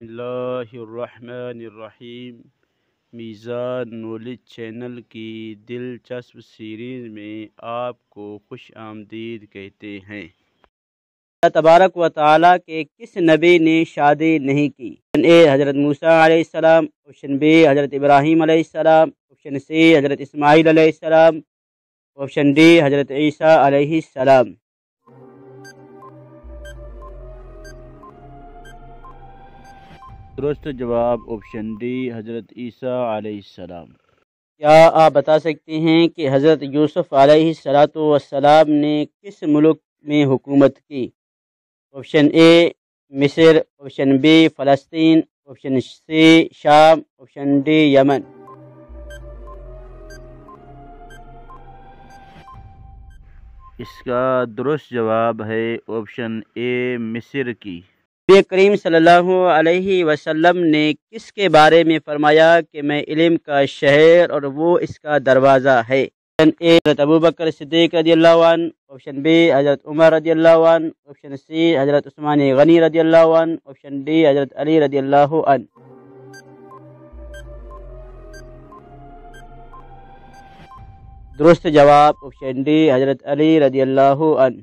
اللہ الرحمن الرحیم۔ میزان نالج چینل کی دلچسپ سیریز میں آپ کو خوش آمدید کہتے ہیں۔ اللہ تبارک و تعالیٰ کے کس نبی نے شادی نہیں کی؟ آپشن اے حضرت موسیٰ علیہ السلام، آپشن بی حضرت ابراہیم علیہ السلام، آپشن سی حضرت اسماعیل علیہ السلام، آپشن ڈی حضرت عیسیٰ علیہ السلام۔ درست جواب آپشن ڈی حضرت عیسیٰ علیہ السلام۔ کیا آپ بتا سکتے ہیں کہ حضرت یوسف علیہ السلام نے کس ملک میں حکومت کی؟ آپشن اے مصر، آپشن بی فلسطین، آپشن سی شام، آپشن ڈی یمن۔ اس کا درست جواب ہے آپشن اے مصر کی۔ نبی کریم صلی اللہ علیہ وسلم نے کس کے بارے میں فرمایا کہ میں علم کا شہر اور وہ اس کا دروازہ ہے؟ آپشن اے حضرت ابوبکر صدیق رضی اللہ عنہ، آپشن بی حضرت عمر رضی اللہ عنہ، آپشن سی حضرت عثمان غنی رضی اللہ عنہ، آپشن ڈی حضرت علی رضی اللہ عنہ۔ درست جواب آپشن ڈی حضرت علی رضی اللہ عنہ۔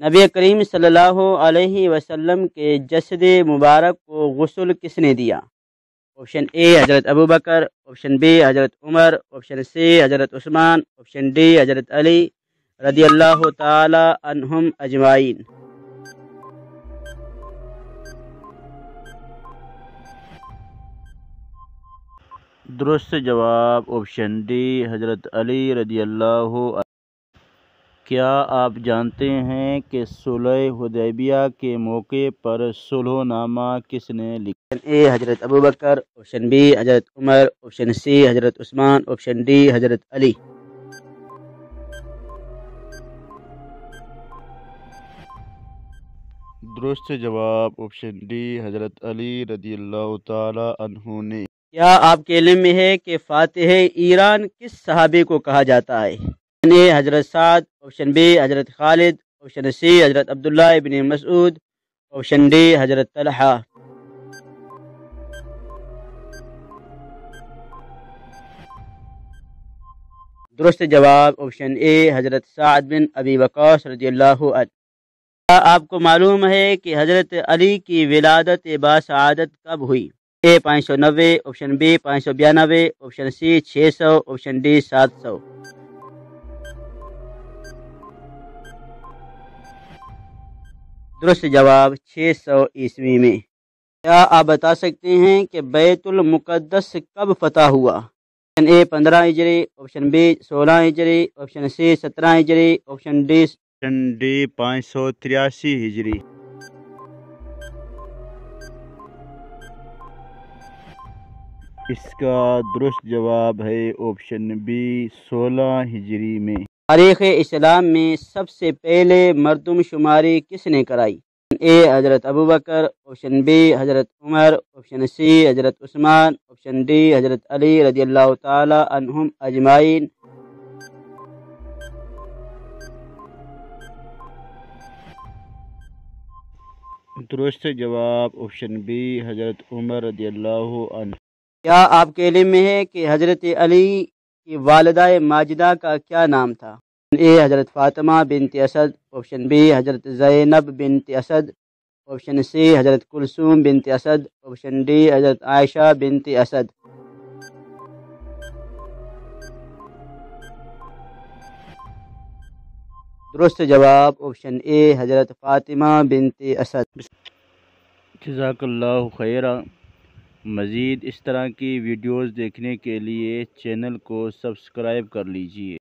نبی کریم صلی اللہ علیہ وسلم کے جسد مبارک کو غسل کس نے دیا؟ آپشن اے حضرت ابوبکر، آپشن بی حضرت عمر، آپشن سی حضرت عثمان، آپشن ڈی حضرت علی رضی اللہ تعالی عنہم اجمعین۔ درست جواب آپشن ڈی حضرت علی رضی اللہ عنہ۔ کیا آپ جانتے ہیں کہ صلح حدیبیہ کے موقع پر صلح نامہ کس نے لکھا؟ آپشن اے حضرت ابوبکر، آپشن بی حضرت عمر، آپشن سی حضرت عثمان، آپشن ڈی حضرت علی۔ درست جواب آپشن ڈی حضرت علی رضی اللہ تعالی عنہ نے۔ کیا آپ کے علم میں ہے کہ فاتح ایران کس صحابی کو کہا جاتا ہے؟ آپشن اے حضرت سعد، آپشن بی حضرت خالد، آپشن سی حضرت عبداللہ ابن مسعود، آپشن ڈی حضرت طلحہ۔ درست جواب آپشن اے حضرت سعد بن ابی وقاص رضی اللہ عنہ۔ کیا آپ کو معلوم ہے کہ حضرت علی کی ولادت باسعادت کب ہوئی؟ A 590، option B 592، option C 600، option D 700۔ درست جواب 600 عیسوی میں۔ کیا آپ بتا سکتے ہیں کہ بیت المقدس کب فتح ہوا؟ آپشن اے 15 ہجری، آپشن بی 16 ہجری، آپشن سی 17 ہجری، آپشن ڈی 583 ہجری۔ اس کا درست جواب ہے آپشن بی 16 ہجری میں۔ تاریخ اسلام میں سب سے پہلے مردم شماری کس نے کرائی؟ آپشن اے حضرت ابوبکر، آپشن بی حضرت عمر، آپشن سی حضرت عثمان، آپشن ڈی حضرت علی رضی اللہ تعالی عنہم اجمعین۔ درست جواب آپشن بی حضرت عمر رضی اللہ عنہ۔ کیا آپ کے علم میں ہے کہ حضرت علی کی والدہ ماجدہ کا کیا نام تھا؟ آپشن اے حضرت فاطمہ بنت اسد، آپشن بی حضرت زینب بنت اسد، آپشن سی حضرت کلثوم بنت اسد، آپشن ڈی حضرت عائشہ بنت اسد۔ درست جواب آپشن اے حضرت فاطمہ بنت اسد۔ جزاک اللہ خیرہ۔ مزید اس طرح کی ویڈیوز دیکھنے کے لیے چینل کو سبسکرائب کر لیجئے۔